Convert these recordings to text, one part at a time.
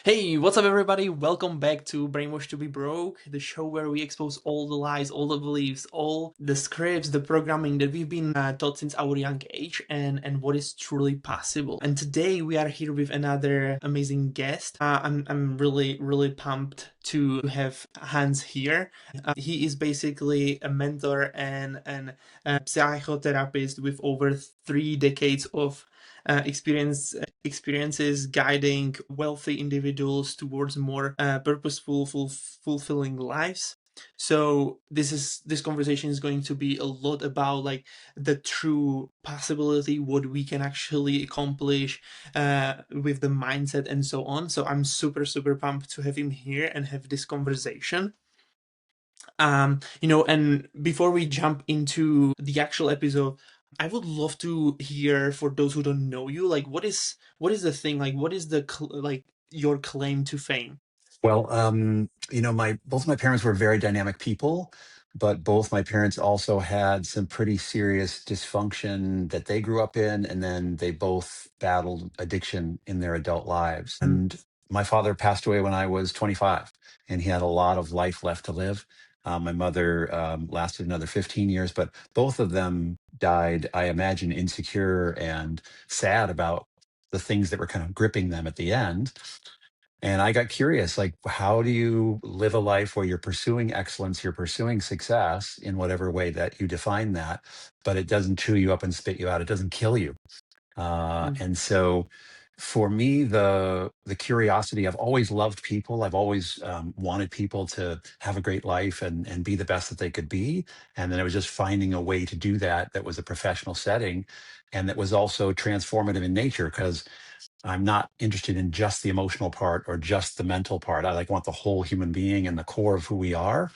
Hey, what's up, everybody? Welcome back to Brainwash to be Broke, the show where we expose all the lies, all the beliefs, all the scripts, the programming that we've been taught since our young age, and what is truly possible. And today we are here with another amazing guest. I'm really pumped to have Hans here. He is basically a mentor and a psychotherapist with over 3 decades of experiences guiding wealthy individuals towards more purposeful, fulfilling lives. So this conversation is going to be a lot about like the true possibility, what we can actually accomplish with the mindset and so on. So I'm super pumped to have him here and have this conversation. And before we jump into the actual episode, I would love to hear, for those who don't know you, like what is the thing, like what is the like your claim to fame? Well, my both my parents were very dynamic people, but both my parents also had some pretty serious dysfunction that they grew up in, and then they both battled addiction in their adult lives. Mm. And my father passed away when I was 25, and he had a lot of life left to live. My mother lasted another 15 years, but both of them died, I imagine, insecure and sad about the things that were kind of gripping them at the end. And I got curious, like, how do you live a life where you're pursuing excellence, you're pursuing success in whatever way that you define that, but it doesn't chew you up and spit you out, it doesn't kill you. Mm. And so, for me, the curiosity, I've always loved people. I've always wanted people to have a great life and be the best that they could be. And then I was just finding a way to do that that was a professional setting, and that was also transformative in nature because I'm not interested in just the emotional part or just the mental part. I like want the whole human being and the core of who we are.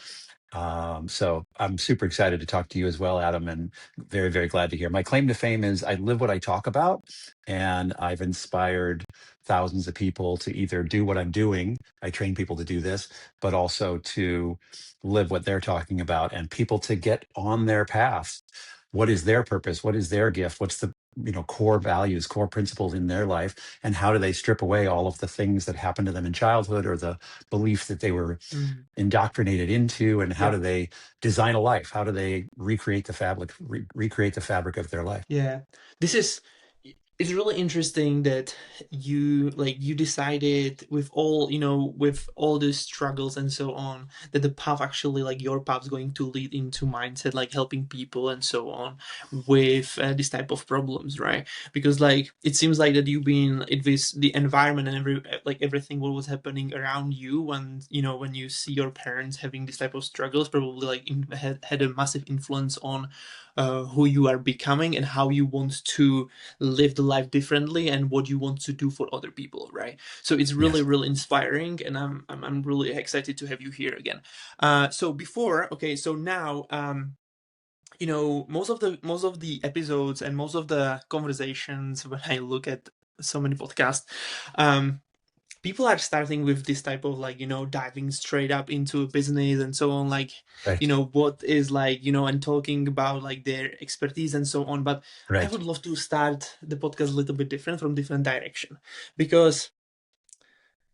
So I'm super excited to talk to you as well, Adam, and very glad to hear. My claim to fame is I live what I talk about, and I've inspired thousands of people to either do what I'm doing. I train people to do this, but also to live what they're talking about and people to get on their path. What is their purpose? What is their gift? What's the core values, core principles in their life, and how do they strip away all of the things that happened to them in childhood or the beliefs that they were Mm. indoctrinated into, and how Yeah. do they design a life? How do they recreate the recreate the fabric of their life? Yeah, this is it's really interesting that you decided with all with all the struggles and so on, that the path actually, like your path's going to lead into mindset, like helping people and so on with this type of problems, right? Because like it seems like that you've been it with the environment and everything what was happening around you when when you see your parents having this type of struggles, probably like had a massive influence on who you are becoming and how you want to live the life differently and what you want to do for other people, right? So it's Yes. really inspiring, and I'm really excited to have you here again. So now most of the episodes and most of the conversations, when I look at so many podcasts, um people are starting with this type of like diving straight up into a business and so on, like Right. what is like and talking about like their expertise and so on. But I Right. would love to start the podcast a little bit different, from different direction, because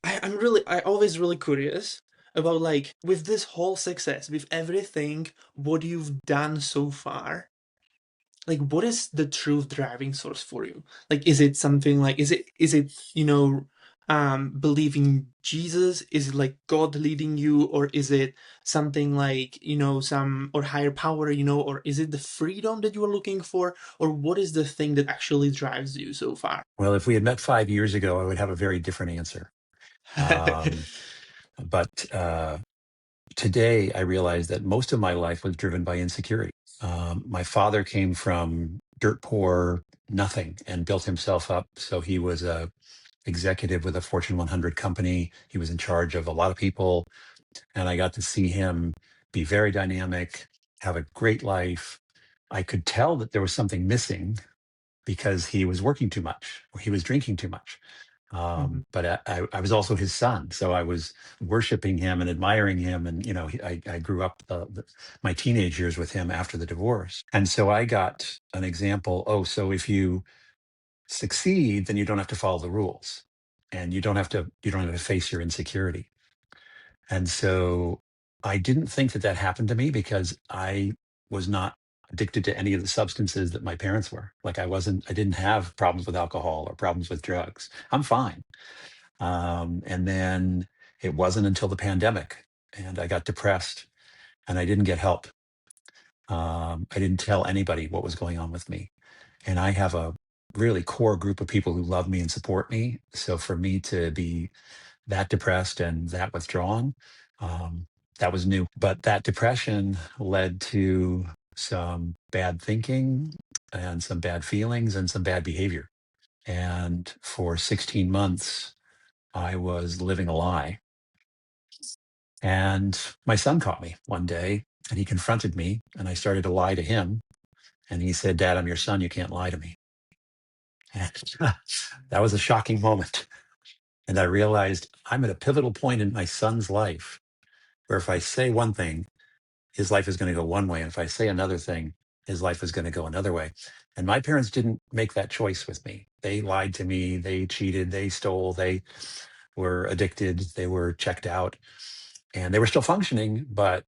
I always really curious about, like, with this whole success, with everything what you've done so far, like what is the true driving source for you? Like, is it something like, is it believing Jesus? Is it like God leading you, or is it something like some or higher power, or is it the freedom that you are looking for, or what is the thing that actually drives you so far? Well, if we had met 5 years ago, I would have a very different answer. Um, but today, I realize that most of my life was driven by insecurity. My father came from dirt poor nothing and built himself up. So he was a executive with a Fortune 100 company. He was in charge of a lot of people, and I got to see him be very dynamic, have a great life. I could tell that there was something missing because he was working too much or he was drinking too much. Mhm. But I was also his son, so I was worshiping him and admiring him, and I grew up my teenage years with him after the divorce, and so I got an example. Oh, so if you succeed, then you don't have to follow the rules. and you don't have to face your insecurity. And so I didn't think that that happened to me because I was not addicted to any of the substances that my parents were. Like I didn't have problems with alcohol or problems with drugs. I'm fine. And then it wasn't until the pandemic and I got depressed and I didn't get help. I didn't tell anybody what was going on with me. And I have a really core group of people who love me and support me. So for me to be that depressed and that withdrawn, um, that was new. But that depression led to some bad thinking and some bad feelings and some bad behavior. And for 16 months, I was living a lie. And my son caught me one day and he confronted me and I started to lie to him. And he said, "Dad, I'm your son. You can't lie to me." And that was a shocking moment. And I realized I'm at a pivotal point in my son's life where if I say one thing, his life is going to go one way. And if I say another thing, his life is going to go another way. And my parents didn't make that choice with me. They lied to me. They cheated. They stole. They were addicted. They were checked out and they were still functioning, but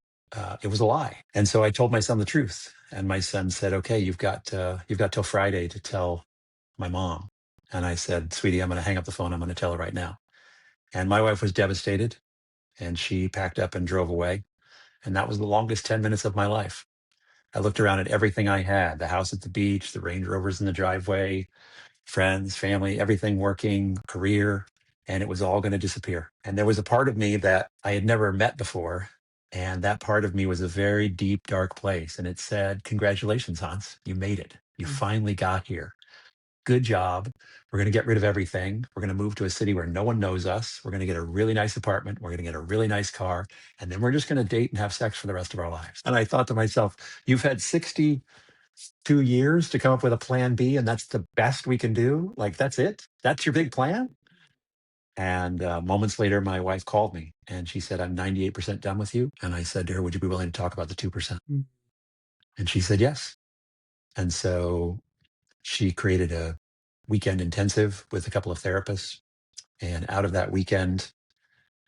it was a lie. And so I told my son the truth. And my son said, "Okay, you've got till Friday to tell my mom." And I said, "Sweetie, I'm going to hang up the phone. I'm going to tell her right now." And my wife was devastated and she packed up and drove away. And that was the longest 10 minutes of my life. I looked around at everything I had, the house at the beach, the Range Rovers in the driveway, friends, family, everything working, career, and it was all going to disappear. And there was a part of me that I had never met before. And that part of me was a very deep, dark place. And it said, "Congratulations, Hans. You made it. You Mm. finally got here. Good job. We're going to get rid of everything. We're going to move to a city where no one knows us. We're going to get a really nice apartment. We're going to get a really nice car. And then we're just going to date and have sex for the rest of our lives." And I thought to myself, you've had 62 years to come up with a plan B, and that's the best we can do. Like, that's it? That's your big plan? And moments later, my wife called me and she said, "I'm 98% done with you." And I said to her, "Would you be willing to talk about the 2%?" Mm. And she said, "Yes." And so she created a weekend intensive with a couple of therapists. And out of that weekend,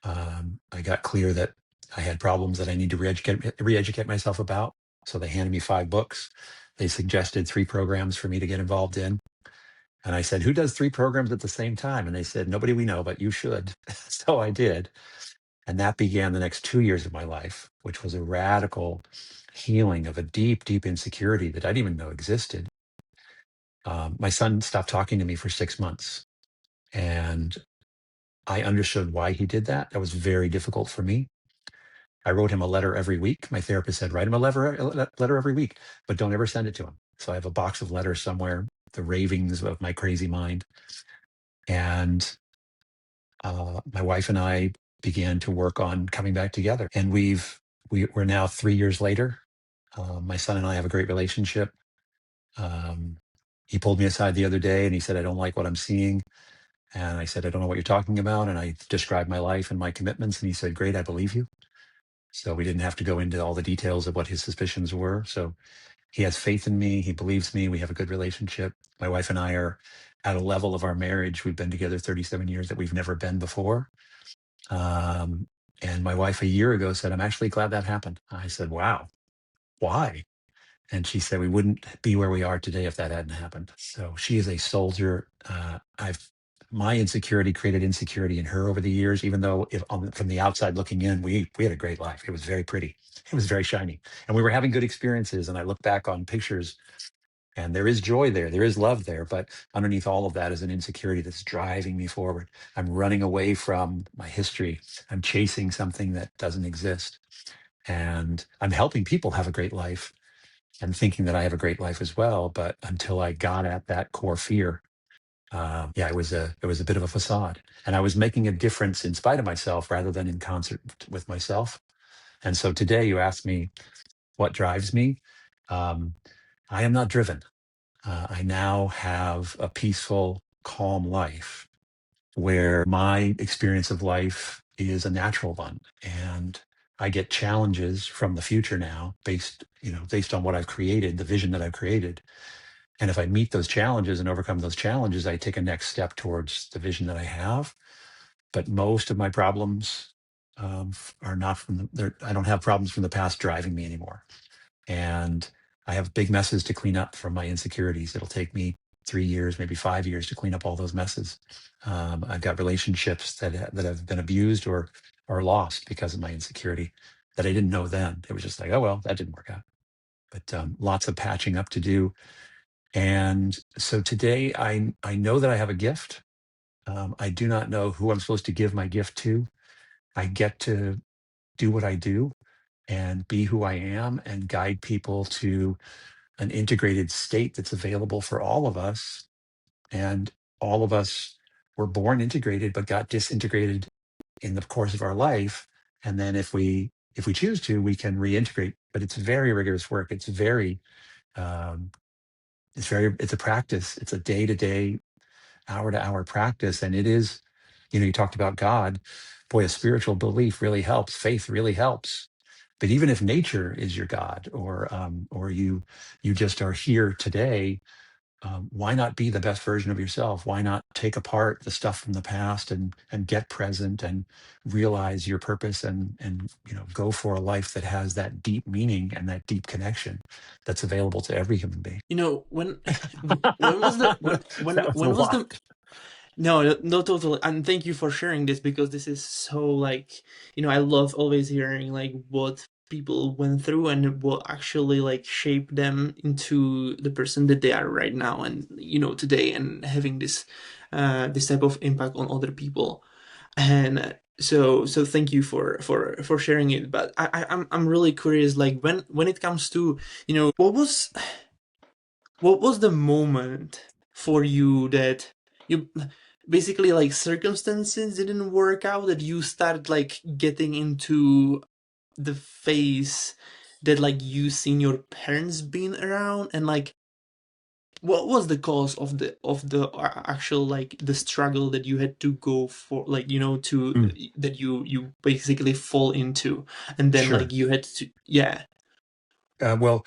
I got clear that I had problems that I need to re-educate myself about. So they handed me 5 books. They suggested 3 programs for me to get involved in. And I said, "Who does 3 programs at the same time?" And they said, "Nobody we know, but you should." So I did. And that began the next 2 years of my life, which was a radical healing of a deep, deep insecurity that I didn't even know existed. My son stopped talking to me for 6 months. And I understood why he did that. That was very difficult for me. I wrote him a letter every week. My therapist said, "Write him a letter every week, but don't ever send it to him." So I have a box of letters somewhere, the ravings of my crazy mind. And my wife and I began to work on coming back together. And we're now 3 years later. My son and I have a great relationship. Um, he pulled me aside the other day and he said, "I don't like what I'm seeing." And I said, "I don't know what you're talking about." And I described my life and my commitments. And he said, "Great, I believe you." So we didn't have to go into all the details of what his suspicions were. So he has faith in me. He believes me. We have a good relationship. My wife and I are at a level of our marriage. We've been together 37 years that we've never been before. Um, and my wife a year ago said, "I'm actually glad that happened." I said, "Wow, why?" And she said, "We wouldn't be where we are today if that hadn't happened." So she is a soldier. I've My insecurity created insecurity in her over the years, even though from the outside looking in, we had a great life. It was very pretty. It was very shiny. And we were having good experiences. And I look back on pictures and there is joy there. There is love there. But underneath all of that is an insecurity that's driving me forward. I'm running away from my history. I'm chasing something that doesn't exist. And I'm helping people have a great life and thinking that I have a great life as well. But until I got at that core fear, yeah, it was a bit of a facade, and I was making a difference in spite of myself rather than in concert with myself. And so today, you ask me what drives me. Um, I am not driven. I now have a peaceful, calm life where my experience of life is a natural one, and I get challenges from the future now based on what I've created, the vision that I've created. And if I meet those challenges and overcome those challenges, I take a next step towards the vision that I have. But most of my problems are not from I don't have problems from the past driving me anymore. And I have big messes to clean up from my insecurities. It'll take me 3 years, maybe 5 years to clean up all those messes. I've got relationships that have been abused or lost because of my insecurity that I didn't know then. It was just like, oh well, that didn't work out. But lots of patching up to do. And so today, I know that I have a gift. I do not know who I'm supposed to give my gift to. I get to do what I do and be who I am and guide people to an integrated state that's available for all of us. And all of us were born integrated, but got disintegrated in the course of our life. And then if we choose to, we can reintegrate. But it's very rigorous work. Um, it's a practice. It's a day to day, hour to hour practice. And it is, you talked about God. Boy, a spiritual belief really helps. Faith really helps. But even if nature is your God, or you just are here today, why not be the best version of yourself? Why not take apart the stuff from the past and get present and realize your purpose and go for a life that has that deep meaning and that deep connection that's available to every human being. When was the That was a when was the lot. no, no, totally. And thank you for sharing this, because this is so like, I love always hearing like what people went through and what actually like shaped them into the person that they are right now, and today, and having this type of impact on other people. And so thank you for sharing it. But I'm really curious, like when it comes to, what was the moment for you that you basically, like, circumstances didn't work out, that you started like getting into the phase that like you seen your parents being around, and like what was the cause of the actual, like, the struggle that you had to go for, like, to Mm, that you basically fall into, and then like sure. you had to, yeah. Well,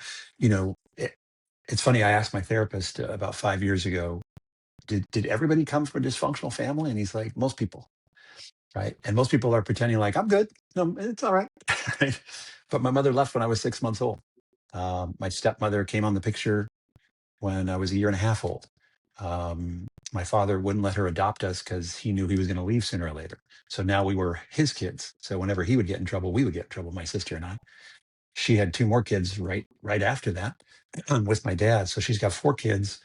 it's funny. I asked my therapist about 5 years ago, did everybody come from a dysfunctional family? And he's like, most people, right? And most people are pretending like, I'm good. No, it's all right. Right? But my mother left when I was 6 months old. My stepmother came on the picture when I was a year and a half old. My father wouldn't let her adopt us because he knew he was going to leave sooner or later. So now we were his kids. So whenever he would get in trouble, we would get in trouble, my sister and I. She had two more kids right after that with my dad. So she's got four kids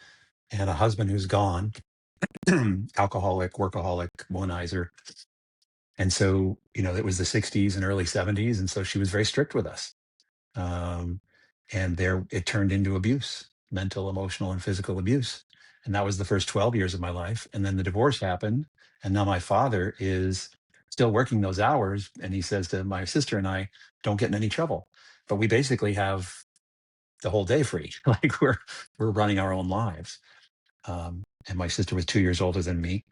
and a husband who's gone, alcoholic, workaholic, womanizer. And so, it was the 60s and early 70s. And so she was very strict with us. Um, and there it turned into abuse, mental, emotional, and physical abuse. And that was the first 12 years of my life. And then the divorce happened. And now my father is still working those hours. And he says to my sister and I, don't get in any trouble. But we basically have the whole day free. Like we're running our own lives. And my sister was 2 years older than me.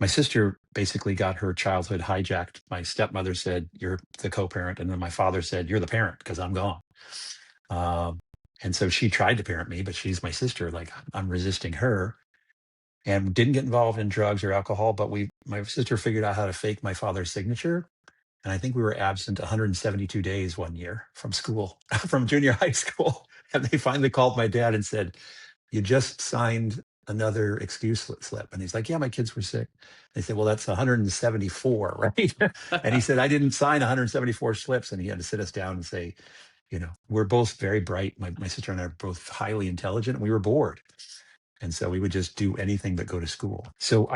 My sister basically got her childhood hijacked. My stepmother said, "You're the co-parent," and then my father said, "You're the parent because I'm gone." Um, and so she tried to parent me, but she's my sister. Like I'm resisting her, and didn't get involved in drugs or alcohol. But my sister figured out how to fake my father's signature, and I think we were absent 172 days one year from school, from junior high school. And they finally called my dad and said, "You just signed another excuse slip." And he's like, "Yeah, my kids were sick." They said, "Well, that's 174, right?" And he said, "I didn't sign 174 slips." And he had to sit us down and say, we're both very bright. My sister and I are both highly intelligent. And we were bored. And so we would just do anything but go to school. So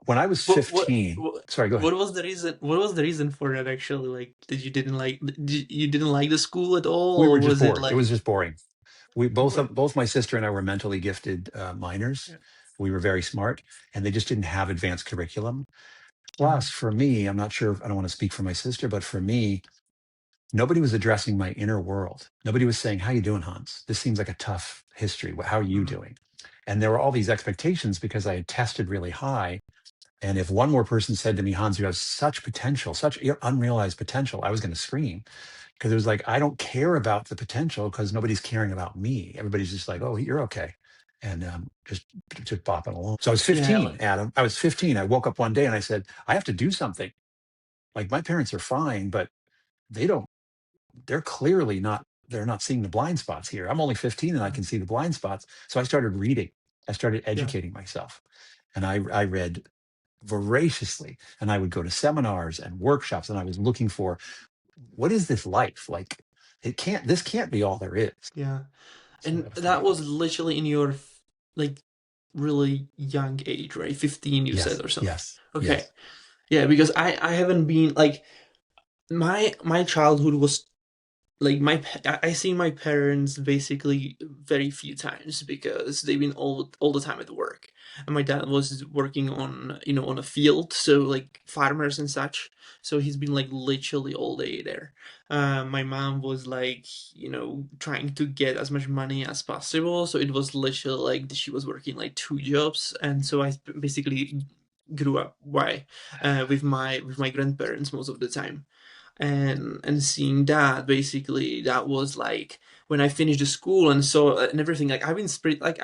when I was What what 15, what sorry, go ahead. what was the reason? What was the reason for that, actually? Like, did you didn't like the school at We all, were or just was it bored. It like, was just boring. We both what? both my sister and I were mentally gifted minors. Yeah. We were very smart, and they just didn't have advanced curriculum. Plus, Mhm. for me, I'm not sure. I don't want to speak for my sister, but for me, nobody was addressing my inner world. Nobody was saying, "How you doing, Hans? This seems like a tough history. How are you Mhm. doing?" And there were all these expectations because I had tested really high. And if one more person said to me, "Hans, you have such potential, such unrealized potential," I was going to scream, because it was like, I don't care about the potential because nobody's caring about me. Everybody's just like, "Oh, you're okay." and just bopping along. So I was Yeah, 15, Adam. I was 15. I woke up one day and I said, I have to do something. Like my parents are fine, but they don't. They're clearly not. They're not seeing the blind spots here. I'm only 15 and I can see the blind spots. So I started reading. I started yeah, educating myself, and I read voraciously. And I would go to seminars and workshops, and I was looking for what is this life like. It can't. This can't be all there is. yeah. So And that was the that beginning. was literally in your like really young age, right? 15 you said Yes. or something. Yes. Okay. Yes. Yeah, because I haven't been like my childhood was like I see my parents basically very few times because they've been all the time at work, and my dad was working on on a field, so like farmers and such. So he's been like literally all day there. My mom was like trying to get as much money as possible, so it was literally like she was working like two jobs, and so I basically grew up with my grandparents most of the time, and seeing that basically that was like when I finished the school and so and everything. Like I've been spirit like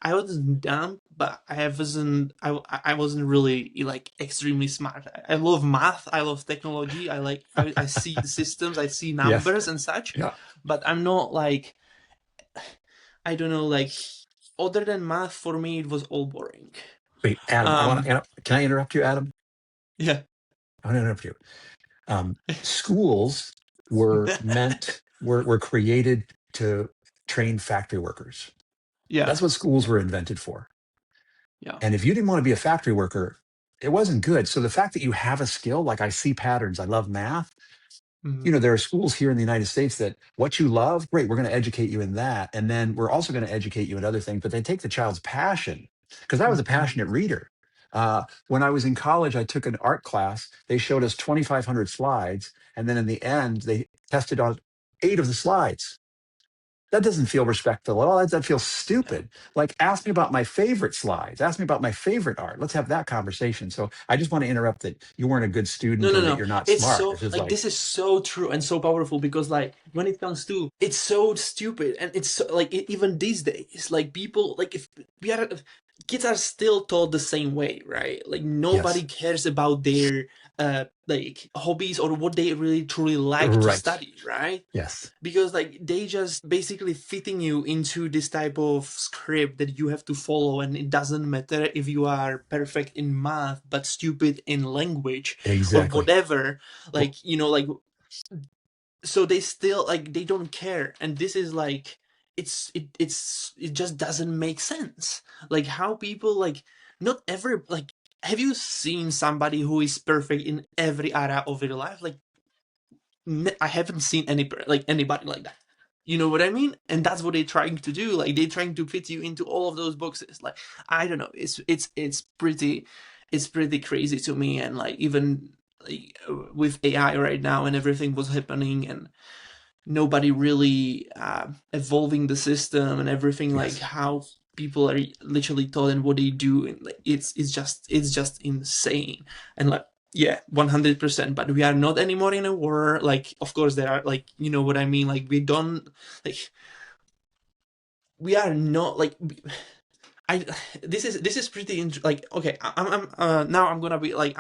I wasn't dumb, but I wasn't really like extremely smart. I love math, I love technology, I see the systems, I see Yes. numbers and such, Yeah. but I'm not like, I don't know, like other than math for me it was all boring. Wait, Adam. I want um to. Can I interrupt you, Adam? yeah. I want to interrupt you. Schools were created to train factory workers. Yeah. That's what schools were invented for. Yeah. And if you didn't want to be a factory worker, it wasn't good. So the fact that you have a skill, like I see patterns, I love math. Mhm. There are schools here in the United States that what you love, great, we're going to educate you in that. And then we're also going to educate you in other things, but they take the child's passion. Because I was a Mhm. passionate reader. When I was in college, I took an art class. They showed us 2,500 slides. And then in the end, they tested on 8 of the slides. That doesn't feel respectful at all. That feels Yeah. stupid. Like, ask me about my favorite slides. Ask me about my favorite art. Let's have that conversation. So I just want to interrupt that you weren't a good No, student no, or that no. you're not It's smart. so It's just like like, this is so true and so powerful because like when it comes to it's so stupid and it's so, like even these days like people like if we are kids are still taught the same way, right? Like nobody yes, cares about their like hobbies or what they really truly like to right. study, right? Yes, Because like they just basically fitting you into this type of script that you have to follow, and it doesn't matter if you are perfect in math but stupid in language or exactly. whatever, Well, like like so they still like they don't care, and this is like it just doesn't make sense, like how people like not every like have you seen somebody who is perfect in every area of their life? Like I haven't seen like anybody like that. You know what I mean? And that's what they're trying to do. Like they're trying to fit you into all of those boxes. Like I don't know. It's pretty crazy to me. And like even like, with AI right now and everything was happening, and nobody really evolving the system and everything, like yes, how people are literally taught and what they do, and like it's just insane. And like yeah, 100%, but we are not anymore in a war. Like of course there are like you know what I mean, like we don't like we are not like I this is pretty like okay, I'm now I'm gonna be like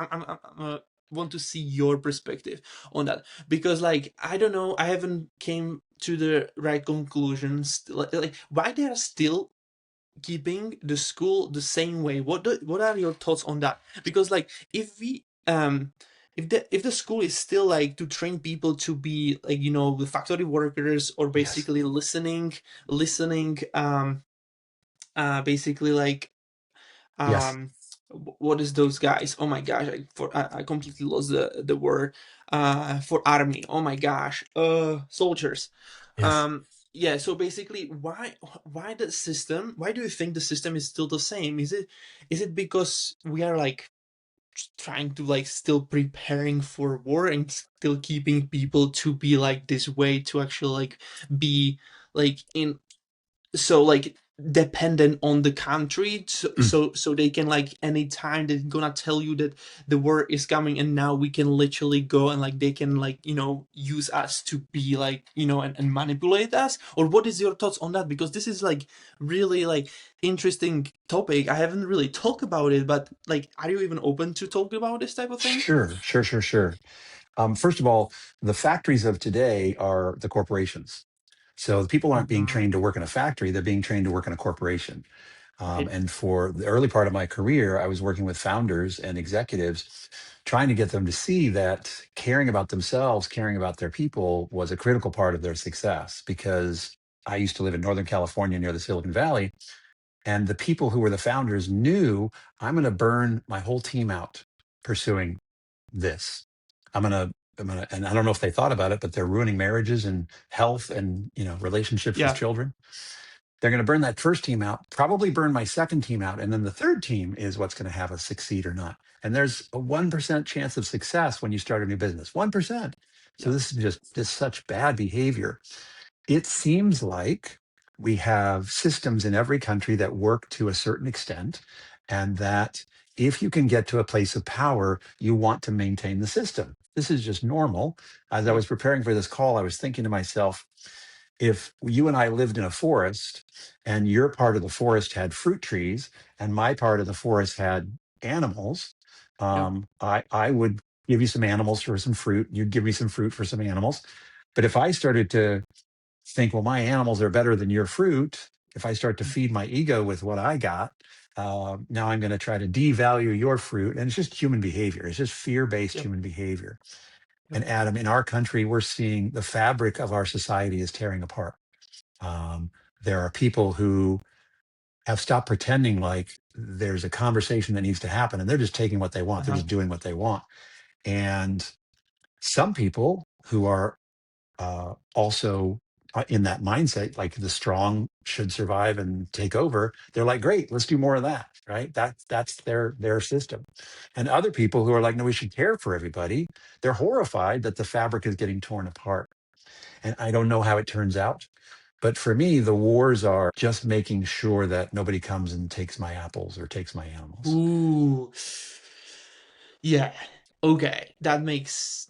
want to see your perspective on that, because like I don't know, I haven't came to the right conclusions, like why they are still keeping the school the same way. What are your thoughts on that? Because like if the school is still like to train people to be like the factory workers, or yes, basically listening basically like yes, um what is those guys, oh my gosh, I completely lost the word, for army, oh my gosh, soldiers. yes. um yeah, so basically why the system, why do you think the system is still the same? Is it because we are like trying to like still preparing for war and still keeping people to be like this way to actually like be like in, so like dependent on the country, so, Mm, so they can like anytime they're gonna tell you that the war is coming, and now we can literally go and like they can like use us to be like and manipulate us. Or what is your thoughts on that? Because this is like really like interesting topic. I haven't really talked about it, but like, are you even open to talk about this type of thing? sure, sure, sure, sure. First of all, the factories of today are the corporations. So the people aren't being Uh-huh. trained to work in a factory; they're being trained to work in a corporation. Right. And for the early part of my career, I was working with founders and executives, trying to get them to see that caring about themselves, caring about their people was a critical part of their success. Because I used to live in Northern California near the Silicon Valley, and the people who were the founders knew I'm going to burn my whole team out pursuing this. And I don't know if they thought about it, but they're ruining marriages and health and relationships with Yeah. children. They're going to burn that first team out, probably burn my second team out, and then the third team is what's going to have us succeed or not. And there's a 1% chance of success when you start a new business. 1%. So Yeah. this is just such bad behavior. It seems like we have systems in every country that work to a certain extent, and that if you can get to a place of power, you want to maintain the system. This is just normal. As I Yeah. was preparing for this call, I was thinking to myself, if you and I lived in a forest and your part of the forest had fruit trees and my part of the forest had animals, Yeah. I would give you some animals for some fruit. You'd give me some fruit for some animals. But if I started to think, well, my animals are better than your fruit, if I start to feed my ego with what I got, now I'm going to try to devalue your fruit. And it's just human behavior. It's just fear based Yep. human behavior. Yep. And Adam, in our country, we're seeing the fabric of our society is tearing apart. Um, there are people who have stopped pretending like there's a conversation that needs to happen, and they're just taking what they want. They're Uh-huh. just doing what they want. And some people who are also in that mindset, like the strong should survive and take over, they're like, great, let's do more of that. Right? That's their system. And other people who are like, no, we should care for everybody. They're horrified that the fabric is getting torn apart. And I don't know how it turns out. But for me, the wars are just making sure that nobody comes and takes my apples or takes my animals. Ooh. Yeah. Okay. That makes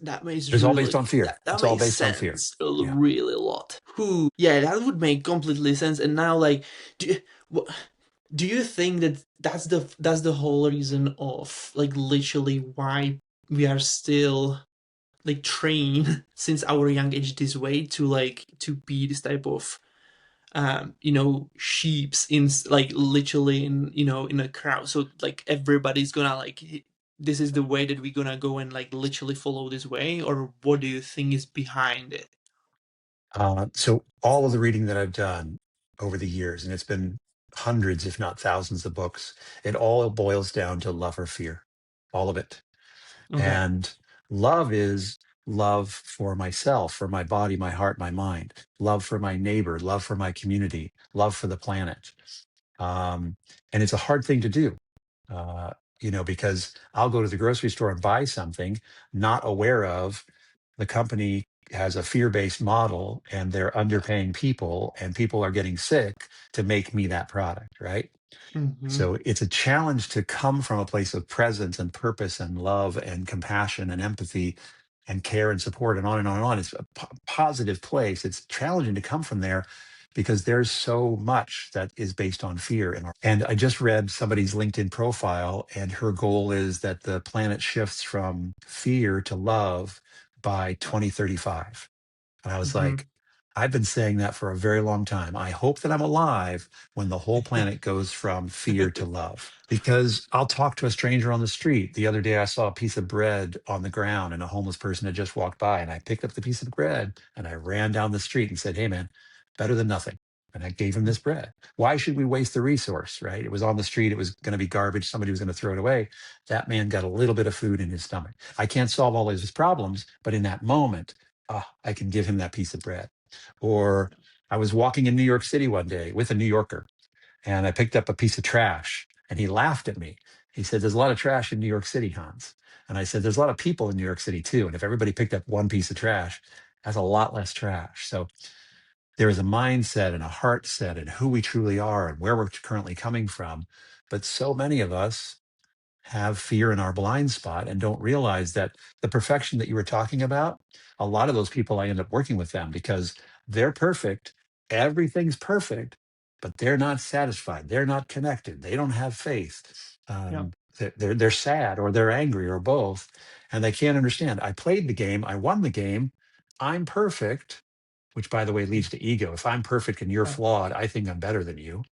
It's all based on really fear. that It's all makes based on fear. sense Yeah. really a lot. Who? Yeah, that would make completely sense. And now, like, do you, wh- do you think that that's the whole reason of like literally why we are still like trained since our young age this way to like to be this type of sheeps in like literally in in a crowd, so like everybody's gonna like this is the way that we're gonna go and like literally follow this way? Or what do you think is behind it? So all of the reading that I've done over the years, and it's been hundreds, if not thousands of books, it all boils down to love or fear, all of it. Okay. And love is love for myself, for my body, my heart, my mind, love for my neighbor, love for my community, love for the planet. Um, and it's a hard thing to do, uh, because I'll go to the grocery store and buy something, not aware of the company has a fear-based model and they're Yeah. underpaying people and people are getting sick to make me that product, right? Mm-hmm. So it's a challenge to come from a place of presence and purpose and love and compassion and empathy and care and support and on and on and on. It's a positive place. It's challenging to come from there because there's so much that is based on fear. And I just read somebody's LinkedIn profile, and her goal is that the planet shifts from fear to love by 2035. And I was Mm-hmm. like, I've been saying that for a very long time. I hope that I'm alive when the whole planet goes from fear to love. Because I'll talk to a stranger on the street. The other day, I saw a piece of bread on the ground, and a homeless person had just walked by. And I picked up the piece of bread and I ran down the street and said, hey, man, better than nothing. And I gave him this bread. Why should we waste the resource, right? It was on the street. It was going to be garbage. Somebody was going to throw it away. That man got a little bit of food in his stomach. I can't solve all of his problems, but in that moment, I can give him that piece of bread. Or I was walking in New York City one day with a New Yorker, and I picked up a piece of trash, and he laughed at me. He said, there's a lot of trash in New York City, Hans. And I said, there's a lot of people in New York City too. And if everybody picked up one piece of trash, that's a lot less trash. So there is a mindset and a heart set and who we truly are and where we're currently coming from. But so many of us have fear in our blind spot and don't realize that the perfection that you were talking about, a lot of those people, I end up working with them because they're perfect. Everything's perfect, but they're not satisfied. They're not connected. They don't have faith. Yeah. They're sad or they're angry or both. And they can't understand. I played the game. I won the game. I'm perfect, which by the way leads to ego. If I'm perfect and you're Yeah. flawed, I think I'm better than you.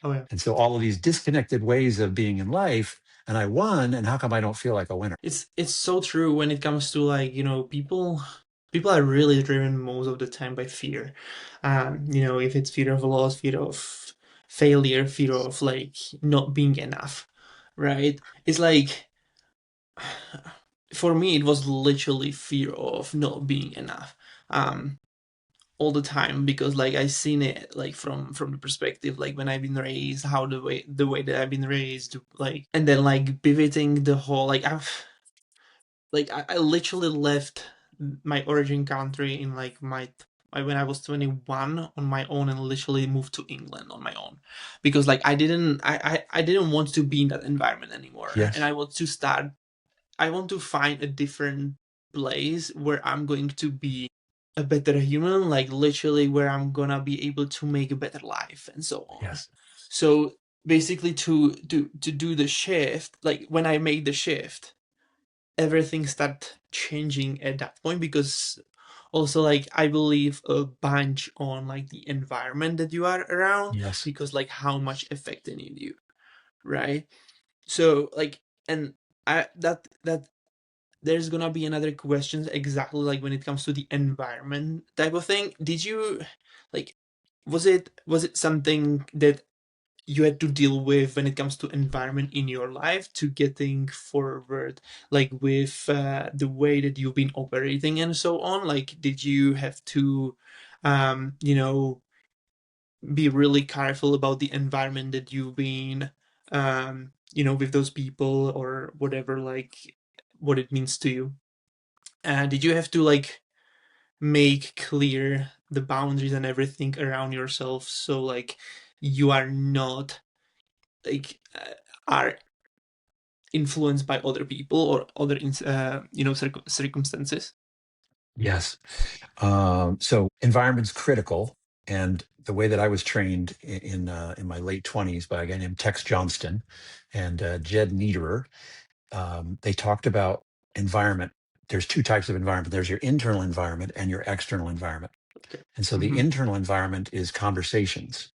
Oh yeah. And so all of these disconnected ways of being in life, and I won, and how come I don't feel like a winner? It's so true when it comes to like, people are really driven most of the time by fear. If it's fear of loss, fear of failure, fear of like not being enough, right? It's like for me it was literally fear of not being enough. Um all the time because like I seen it like from the perspective like when I've been raised, how the way that I've been raised, like, and then like pivoting the whole like I literally left my origin country in like when I was 21 on my own and literally moved to England on my own because like I didn't want to be in that environment anymore, and Yes, I want to find a different place where I'm going to be a better human, like literally where I'm gonna be able to make a better life and so on. yes, So basically to do the shift, like when I made the shift, everything started changing at that point because also like I believe a bunch on like the environment that you are around yes, because like how much effect they need you, right? So like and I that there's gonna be another question exactly like when it comes to the environment type of thing. Did you like was it something that you had to deal with when it comes to environment in your life to getting forward like with the way that you've been operating and so on? Like did you have to um you know be really careful about the environment that you've been with those people or whatever, like what it means to you? Did you have to like make clear the boundaries and everything around yourself so like you are not like are influenced by other people or other circumstances? yes. So environment's critical, and the way that I was trained in my late 20s by a guy named Tex Johnston and Jed Niederer, they talked about environment. There's two types of environment. There's your internal environment and your external environment. Okay. And so the Mm-hmm. internal environment is conversations,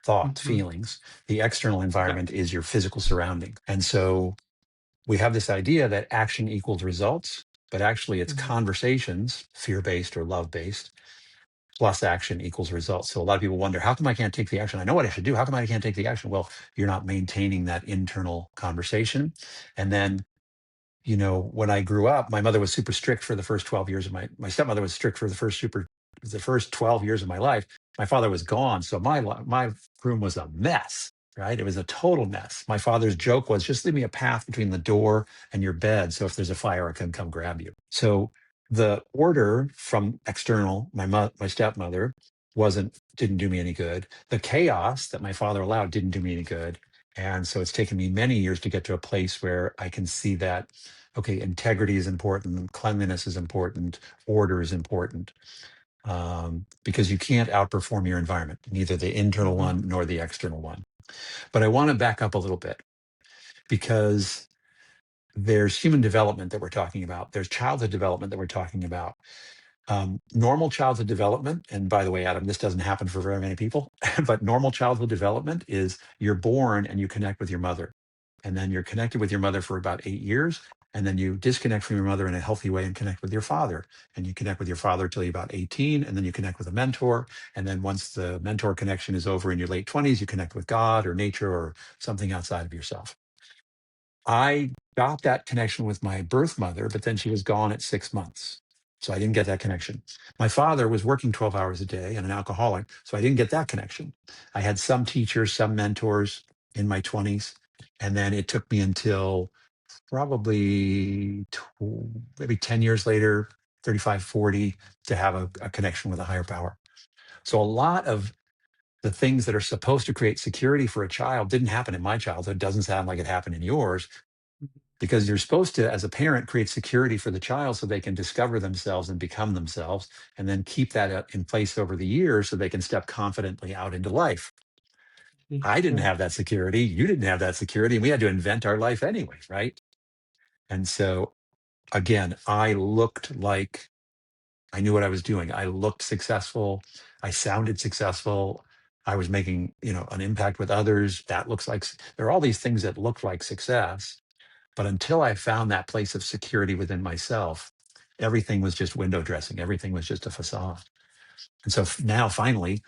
thoughts, Mm-hmm. feelings. The external Yeah. environment is your physical surrounding. And so we have this idea that action equals results, but actually it's Mm-hmm. conversations, fear based or love based, plus action equals results. So a lot of people wonder, how come I can't take the action? I know what I should do. How come I can't take the action? Well, you're not maintaining that internal conversation. And then when I grew up, my mother was super strict for the first 12 years of my stepmother was strict for the first 12 years of my life. My father was gone. So my room was a mess, right? It was a total mess. My father's joke was just leave me a path between the door and your bed. So if there's a fire, I can come grab you. So the order from external, my stepmother didn't do me any good. The chaos that my father allowed didn't do me any good. And so it's taken me many years to get to a place where I can see that, okay, integrity is important, cleanliness is important, order is important, because you can't outperform your environment, neither the internal Mm-hmm. one nor the external one. But I want to back up a little bit because there's human development that we're talking about, there's childhood development that we're talking about. Normal childhood development, and by the way, Adam, this doesn't happen for very many people, but normal childhood development is you're born and you connect with your mother. And then you're connected with your mother for about 8 years. And then you disconnect from your mother in a healthy way and connect with your father. And you connect with your father till you're about 18. And then you connect with a mentor. And then once the mentor connection is over in your late 20s, you connect with God or nature or something outside of yourself. I got that connection with my birth mother, but then she was gone at 6 months. So I didn't get that connection. My father was working 12 hours a day and an alcoholic. So I didn't get that connection. I had some teachers, some mentors in my 20s. And then it took me until probably maybe 10 years later, 35, 40, to have a connection with a higher power. So a lot of the things that are supposed to create security for a child didn't happen in my childhood. Doesn't sound like it happened in yours, because you're supposed to, as a parent, create security for the child so they can discover themselves and become themselves, and then keep that in place over the years so they can step confidently out into life. I didn't Yeah. have that security. You didn't have that security. And we had to invent our life anyway, right? And so, again, I looked like I knew what I was doing. I looked successful. I sounded successful. I was making, an impact with others. That looks like there are all these things that look like success. But until I found that place of security within myself, everything was just window dressing. Everything was just a facade. And so now, finally,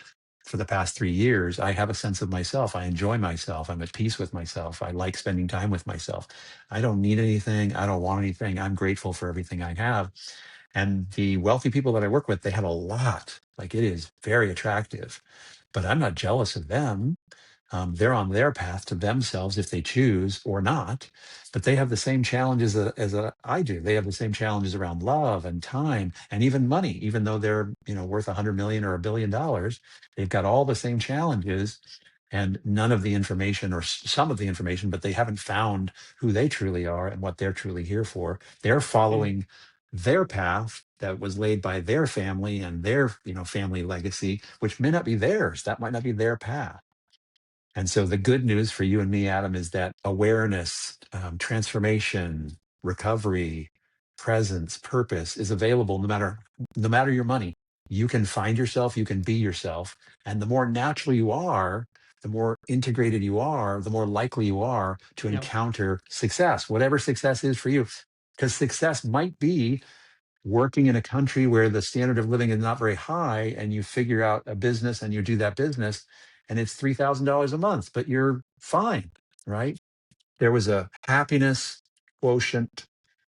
for the past 3 years, I have a sense of myself. I enjoy myself. I'm at peace with myself. I like spending time with myself. I don't need anything. I don't want anything. I'm grateful for everything I have. And the wealthy people that I work with, they have a lot. Like, it is very attractive, but I'm not jealous of them. They're on their path to themselves if they choose or not, but they have the same challenges I do. They have the same challenges around love and time and even money. Even though they're worth 100 million or $1 billion, they've got all the same challenges and none of the information, or some of the information, but they haven't found who they truly are and what they're truly here for. They're Yeah. following their path that was laid by their family and their family legacy, which may not be theirs. That might not be their path. And so the good news for you and me, Adam, is that awareness, transformation, recovery, presence, purpose is available no matter your money. You can find yourself, you can be yourself. And the more natural you are, the more integrated you are, the more likely you are to Yeah. encounter success, whatever success is for you. Because success might be working in a country where the standard of living is not very high, and you figure out a business and you do that business and it's $3,000 a month, but you're fine, right? There was a happiness quotient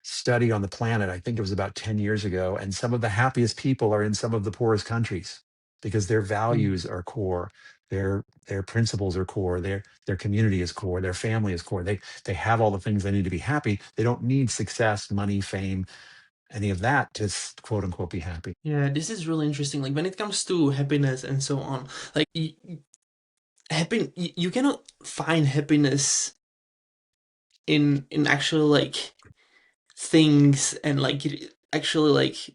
study on the planet. I think it was about 10 years ago. And some of the happiest people are in some of the poorest countries because their Mm. values are core. Their principles are core. Their community is core. Their family is core. They have all the things they need to be happy. They don't need success, money, fame, any of that to quote unquote be happy. Yeah, this is really interesting. Like when it comes to happiness and so on, like you cannot find happiness in actual like things and like actually like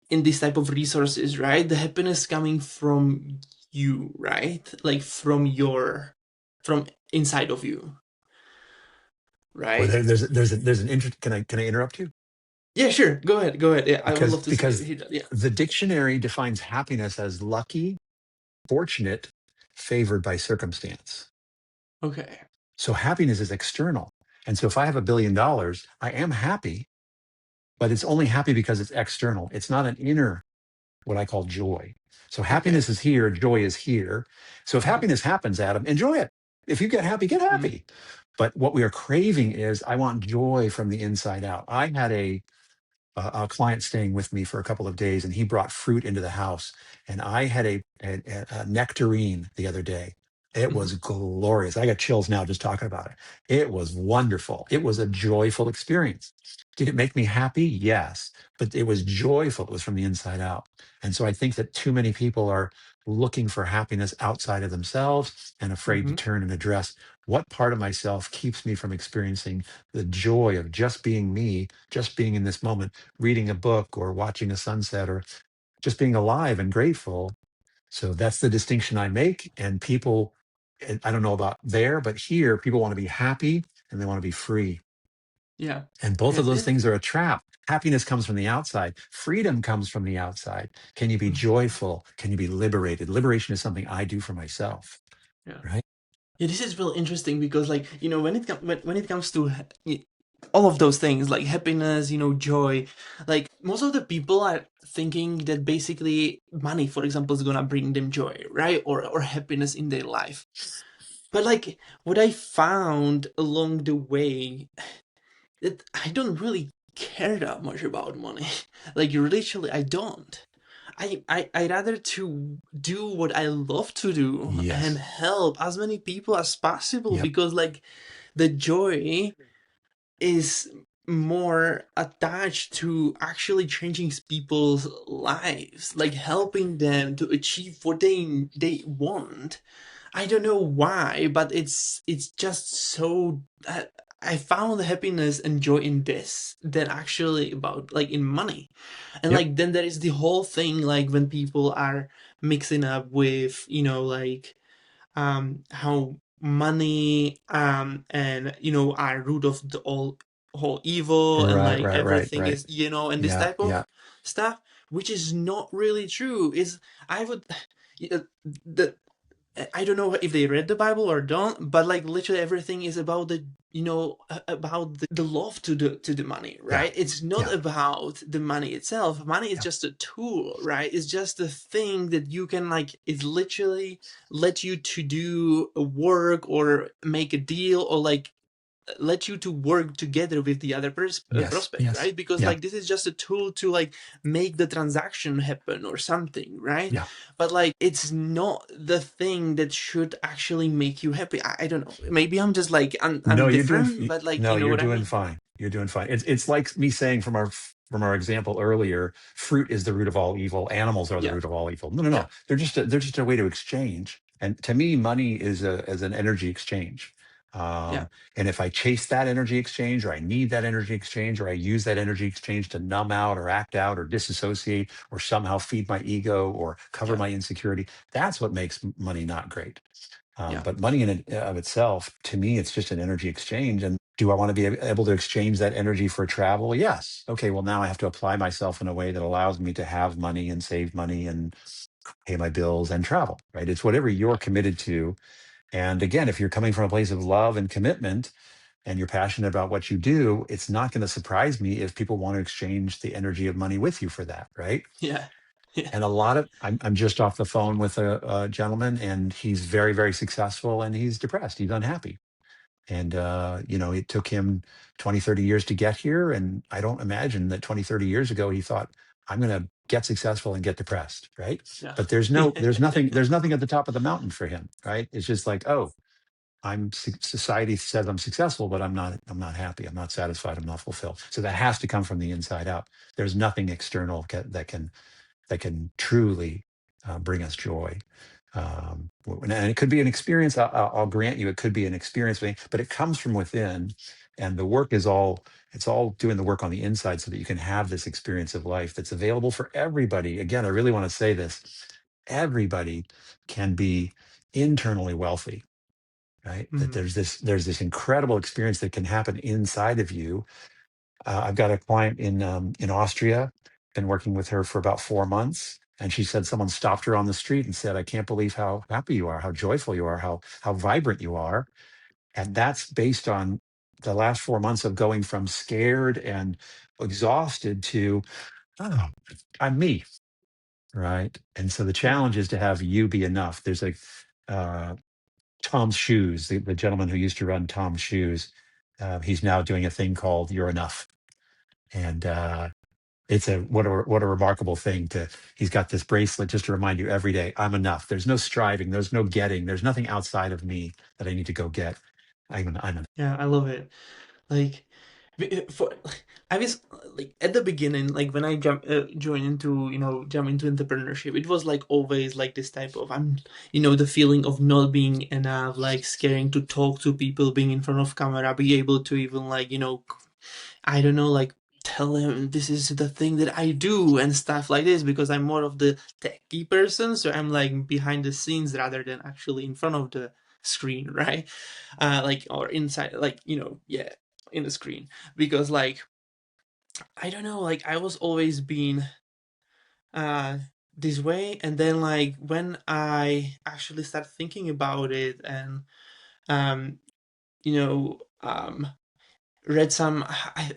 in this type of resources, right? The happiness coming from you, right? Like from inside of you, Well, right? there's an interest. Can I interrupt you? Yeah, sure. Go ahead. Go ahead. Yeah, I would Because love to because hear that. Yeah. the dictionary defines happiness as lucky, fortunate, favored by circumstance. Okay. So happiness is external. And so if I have $1 billion, I am happy, but it's only happy because it's external. It's not an inner, what I call joy. So Okay. happiness is here, joy is here. So if Uh-huh. happiness happens, Adam, enjoy it. If you get Mm-hmm. happy. But what we are craving is, I want joy from the inside out. I had a client staying with me for a couple of days, and he brought fruit into the house. And I had a nectarine the other day. It Mm-hmm. was glorious. I got chills now just talking about it. It was wonderful. It was a joyful experience. Did it make me happy? Yes, but it was joyful. It was from the inside out. And so I think that too many people are looking for happiness outside of themselves and afraid to Mm-hmm. turn and address, what part of myself keeps me from experiencing the joy of just being me, just being in this moment, reading a book or watching a sunset, or just being alive and grateful. So that's the distinction I make. And people, and I don't know about there, but here, people want to be happy and they want to be free. Yeah. And both Yeah. of those things are a trap. Happiness comes from the outside, freedom comes from the outside. Can you be Mhm. joyful? Can you be liberated? Liberation is something I do for myself, Yeah. right? Yeah, this is really interesting because, like, when it comes to all of those things, like happiness, joy, like most of the people are thinking that basically money, for example, is gonna bring them joy, right, or happiness in their life. But like what I found along the way, that I don't really care that much about money. Like literally, I don't. I rather to do what I love to do and Yes. help as many people as possible Yep. because like the joy is more attached to actually changing people's lives, like helping them to achieve what they want. I don't know why, but it's just so. I found happiness and joy in this than actually about like in money, and Yep. like then there is the whole thing like when people are mixing up with like how money and are root of the all whole evil, and Right, like right, right, everything right. is and this Yeah, type yeah. of stuff, which is not really true. Is I would yeah, the I don't know if they read the Bible or don't, but like literally everything is about the about the love to the money, Yeah, right? It's not yeah, about the money itself. Money is yeah. just a tool, right? It's just a thing that you can like. It's literally let you to do a work or make a deal or like let you to work together with the other Yes, prospect, yes. right? Because Yeah, like this is just a tool to like make the transaction happen or something, right? yeah. But like it's not the thing that should actually make you happy. I don't know, maybe I'm just like I'm No, different, but like no, you know you're what I doing mean. fine. You're doing fine. It's like me saying from our example earlier, fruit is the root of all evil. Animals are the Yeah, root of all evil. No, no, yeah, no. They're just a way to exchange. And to me, money is a as an energy exchange. yeah, And if I chase that energy exchange, or I need that energy exchange, or I use that energy exchange to numb out, or act out, or disassociate, or somehow feed my ego, or cover yeah, my insecurity, that's what makes money not great. yeah, But money in and of itself, to me, it's just an energy exchange. And do I want to be able to exchange that energy for travel? Yes. Okay. Well, now I have to apply myself in a way that allows me to have money and save money and pay my bills and travel, right? It's whatever you're yeah, committed to. And again, if you're coming from a place of love and commitment and you're passionate about what you do, it's not going to surprise me if people want to exchange the energy of money with you for that, right? yeah, yeah, And a lot of I'm just off the phone with a gentleman, and he's very, very successful, and he's depressed, he's unhappy. And it took him 20, 30 years to get here, and I don't imagine that 20, 30 years ago he thought, I'm going to get successful and get depressed, right? yeah, But there's nothing at the top of the mountain for him, right? It's just like, oh, society says I'm successful, but I'm not happy, I'm not satisfied, I'm not fulfilled. So that has to come from the inside out. There's nothing external that can truly bring us joy. And it could be an experience. I'll grant you, it could be an experience, but it comes from within, and the work is all. It's all doing the work on the inside, so that you can have this experience of life that's available for everybody. Again, I really want to say this: everybody can be internally wealthy, right? That Mhm. there's this incredible experience that can happen inside of you. I've got a client in Austria, been working with her for about 4 months. And she said someone stopped her on the street and said, I can't believe how happy you are, how joyful you are, how vibrant you are. And that's based on the last 4 months of going from scared and exhausted to, oh, I'm me. Right. And so the Yeah, challenge is to have you be enough. There's a uh, Tom's Shoes, the gentleman who used to run Tom's Shoes. He's now doing a thing called You're Enough. And it's a what a remarkable thing to he's got this bracelet just to remind you every day, I'm enough. There's no striving, there's no getting, there's nothing outside of me that I need to go get. I'm enough. yeah, I love it. Like for I was like at the beginning, like when I joined into jump into entrepreneurship, it was like always like this type of the feeling of not being enough, like scaring to talk to people, being in front of camera, be able to even like I don't know, like tell him this is the thing that I do and stuff like this, because I'm more of the techie person, so I'm like behind the scenes rather than actually in front of the screen, right? Like or inside, like yeah, in the screen, because like I don't know, like I was always being uh this way, and then like when I actually start thinking about it and um you know um read some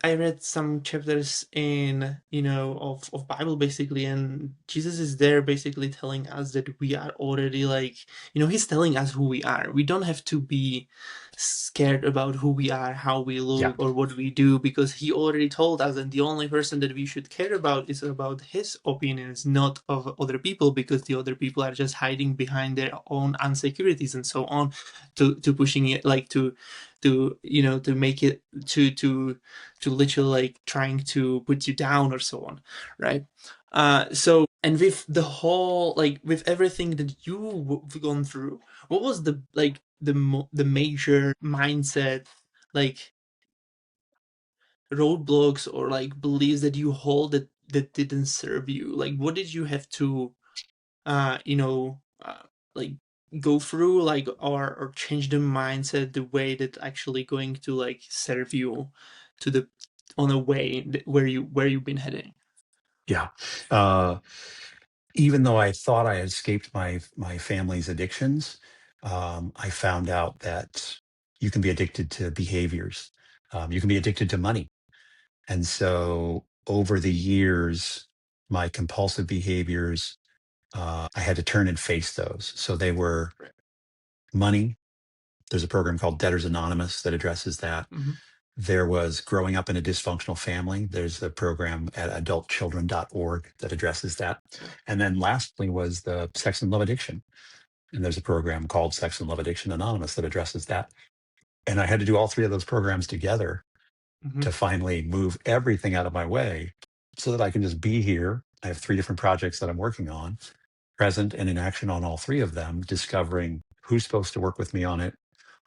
I read some chapters in of Bible basically, and Jesus is there basically telling us that we are already like he's telling us who we are. We don't have to be scared about who we are, how we Yeah. look, or what we do, because he already told us, and the only person that we should care about is about his opinions, not of other people, because the other people are just hiding behind their own insecurities and so on, to pushing it, like to make it to literally like trying to put you down or so on, right? So, and with the whole, like with everything that you've gone through, what was the like the major mindset, like roadblocks or like beliefs that you hold that didn't serve you? Like what did you have to like go through, like, or change the mindset the way that actually going to like serve you to the on a way where you've been heading? Yeah. Uh, Even though I thought I had escaped my family's addictions, I found out that you can be addicted to behaviors. You can be addicted to money. And so over the years, my compulsive behaviors, I had to turn and face those. So they were Right. money. There's a program called Debtors Anonymous that addresses that. Mm-hmm. There was growing up in a dysfunctional family. There's a program at adultchildren.org that addresses that. Yeah. And then lastly was the sex and love addiction. And there's a program called Sex and Love Addiction Anonymous that addresses that. And I had to do all three of those programs together Mm-hmm. to finally move everything out of my way so that I can just be here. I have three different projects that I'm working on, present and in action on all three of them, discovering who's supposed to work with me on it,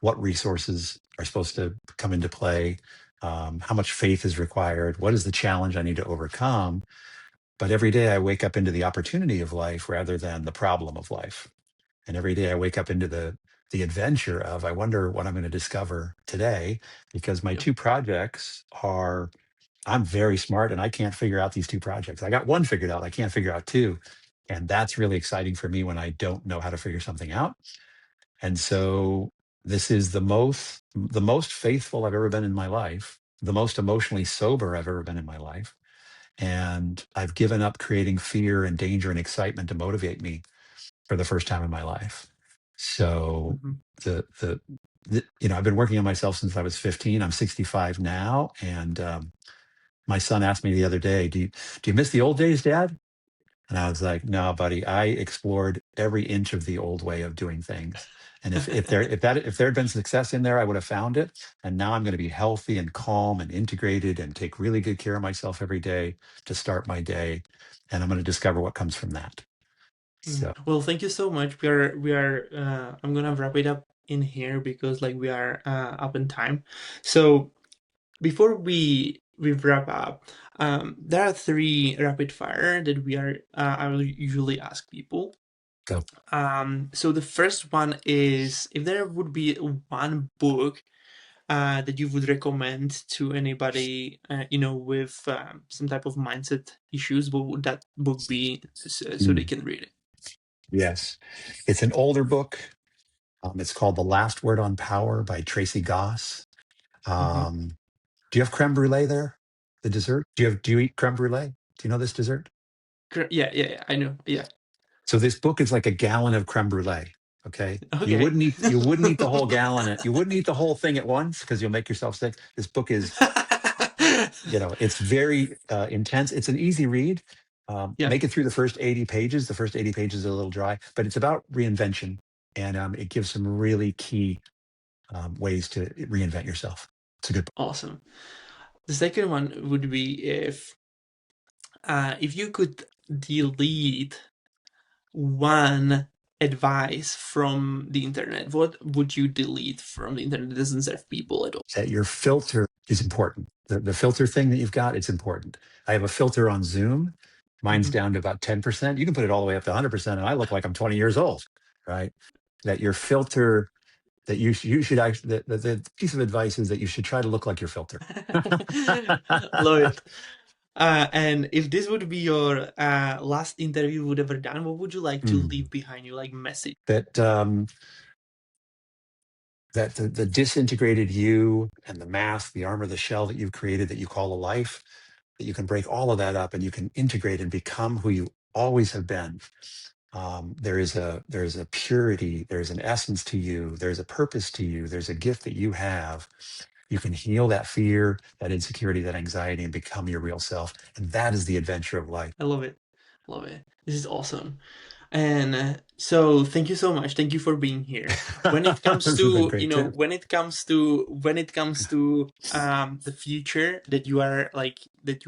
what resources are supposed to come into play, how much faith is required, what is the challenge I need to overcome. But every day I wake up into the opportunity of life rather than the problem of life. And every day I wake up into the adventure of, I wonder what I'm going to discover today, because my Yeah. two projects are, I'm very smart and I can't figure out these two projects. I got one figured out, I can't figure out two. And that's really exciting for me when I don't know how to figure something out. And so this is the most faithful I've ever been in my life, the most emotionally sober I've ever been in my life. And I've given up creating fear and danger and excitement to motivate me for the first time in my life. So Mm-hmm. I've been working on myself since I was 15. I'm 65 now, and my son asked me the other day, "Do you miss the old days, Dad?" And I was like, "No, buddy. I explored every inch of the old way of doing things, and if there had been success in there, I would have found it. And now I'm going to be healthy and calm and integrated and take really good care of myself every day to start my day, and I'm going to discover what comes from that." So, Well, thank you so much. I'm gonna wrap it up in here because like we are up in time. So before we wrap up, there are three rapid fire that I will usually ask people. go. So the first one is, if there would be one book that you would recommend to anybody, with some type of mindset issues, what would that book be, so they Mm, can read it? yes, it's an older book. It's called The Last Word on Power by Tracy Goss. Hmm. Um, do you have creme brulee there? The dessert? Do you eat creme brulee? Do you know this dessert? Yeah, yeah, yeah, I know. Yeah. So this book is like a gallon of creme brulee. Okay. You Okay. wouldn't eat you wouldn't eat the whole gallon. You wouldn't eat the whole thing at once because you'll make yourself sick. This book is, it's very intense. It's an easy read. Yeah, Make it through the first 80 pages. The first 80 pages are a little dry, but it's about reinvention, and it gives some really key ways to reinvent yourself. It's a good book. awesome. The second one would be, if you could delete one advice from the internet, what would you delete from the internet that doesn't serve people at all? That your filter is important. The filter thing that you've got, it's important. I have a filter on Zoom. Mine's Mhm. down to about 10%. You can put it all the way up to 100%, and I look like I'm 20 years old, right? That your filter, that you should actually, the piece of advice is that you should try to look like your filter. Love it. And if this would be your last interview you would ever done, what would you like to Mm. leave behind you, like message? That the disintegrated you and the mask, the armor, the shell that you've created that you call a life, that you can break all of that up and you can integrate and become who you always have been. There's a purity, there's an essence to you, there's a purpose to you, there's a gift that you have. You can heal that fear, that insecurity, that anxiety, and become your real self. And that is the adventure of life. I love it. Love it. This is awesome. And so thank you so much. Thank you for being here. When it comes This has been to, great too. the future that you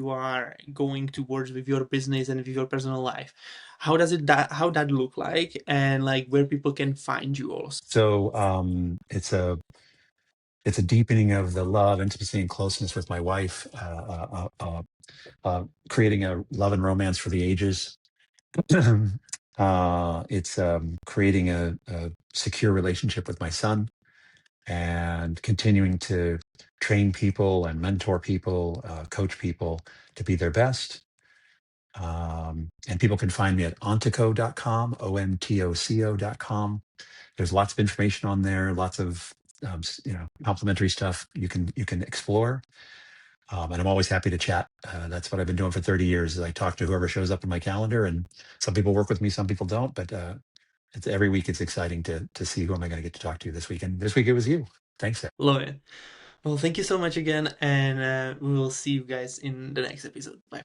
are going towards with your business and with your personal life, how that look like, and like where people can find you also? So it's a deepening of the love, intimacy, and closeness with my wife, creating a love and romance for the ages. It's creating a secure relationship with my son and continuing to train people and mentor people, coach people to be their best. And people can find me at ontoco.com, ontoco.com. There's lots of information on there, lots of complimentary stuff you can explore. And I'm always happy to chat. That's what I've been doing for 30 years. Is I talk to whoever shows up in my calendar, and some people work with me, some people don't. But it's every week. It's exciting to see who am I going to get to talk to this week. And this week it was you. Thanks. Love it. Well, thank you so much again, and we will see you guys in the next episode. Bye.